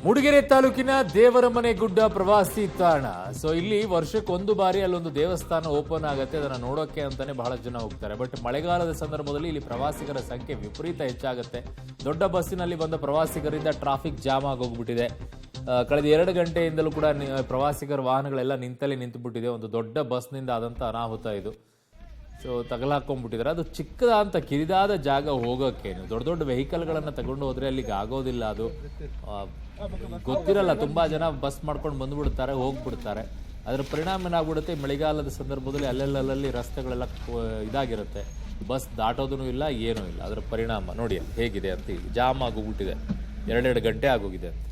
ಮೂಡಿಗೆರೆ ತಾಲೂಕಿನ ದೇವರಮನೆ ಗುಡ್ಡ ಪ್ರವಾಸಿ ತಾಣ. ಸೊ ಇಲ್ಲಿ ವರ್ಷಕ್ಕೊಂದು ಬಾರಿ ಅಲ್ಲೊಂದು ದೇವಸ್ಥಾನ ಓಪನ್ ಆಗುತ್ತೆ, ಅದನ್ನ ನೋಡೋಕೆ ಅಂತಾನೆ ಬಹಳ ಜನ ಹೋಗ್ತಾರೆ. ಬಟ್ ಮಳೆಗಾಲದ ಸಂದರ್ಭದಲ್ಲಿ ಇಲ್ಲಿ ಪ್ರವಾಸಿಗರ ಸಂಖ್ಯೆ ವಿಪರೀತ ಹೆಚ್ಚಾಗುತ್ತೆ. ದೊಡ್ಡ ಬಸ್ಸಿನಲ್ಲಿ ಬಂದ ಪ್ರವಾಸಿಗರಿಂದ ಟ್ರಾಫಿಕ್ ಜಾಮ್ ಆಗೋಗ್ಬಿಟ್ಟಿದೆ. ಕಳೆದ 2 ಗಂಟೆಯಿಂದಲೂ ಕೂಡ ಪ್ರವಾಸಿಗರ ವಾಹನಗಳೆಲ್ಲ ನಿಂತು ಬಿಟ್ಟಿದೆ. ಒಂದು ದೊಡ್ಡ ಬಸ್ನಿಂದ ಆದಂತ ಅನಾಹುತ ಇದು. ಸೊ ತಗಲಾಕೊಂಡ್ಬಿಟ್ಟಿದ್ದಾರೆ. ಅದು ಚಿಕ್ಕದಾದಂಥ ಕಿರಿದಾದ ಜಾಗ ಹೋಗೋಕ್ಕೆ ದೊಡ್ಡ ದೊಡ್ಡ ವೆಹಿಕಲ್ಗಳನ್ನು ತಗೊಂಡು ಹೋದ್ರೆ ಅಲ್ಲಿಗೆ ಆಗೋದಿಲ್ಲ. ಅದು ಗೊತ್ತಿರಲ್ಲ, ತುಂಬಾ ಜನ ಬಸ್ ಮಾಡ್ಕೊಂಡು ಬಂದ್ಬಿಡ್ತಾರೆ, ಹೋಗ್ಬಿಡ್ತಾರೆ. ಅದರ ಪರಿಣಾಮ ಏನಾಗ್ಬಿಡುತ್ತೆ, ಮಳೆಗಾಲದ ಸಂದರ್ಭದಲ್ಲಿ ಅಲ್ಲೆಲ್ಲಲ್ಲಿ ರಸ್ತೆಗಳೆಲ್ಲ ಇದಾಗಿರುತ್ತೆ, ಬಸ್ ದಾಟೋದೂ ಇಲ್ಲ, ಏನೂ ಇಲ್ಲ. ಅದರ ಪರಿಣಾಮ ನೋಡಿ ಹೇಗಿದೆ ಅಂತ, ಜಾಮ್ ಆಗೋಗ್ಬಿಟ್ಟಿದೆ. 2 ಗಂಟೆ ಆಗೋಗಿದೆ ಅಂತ.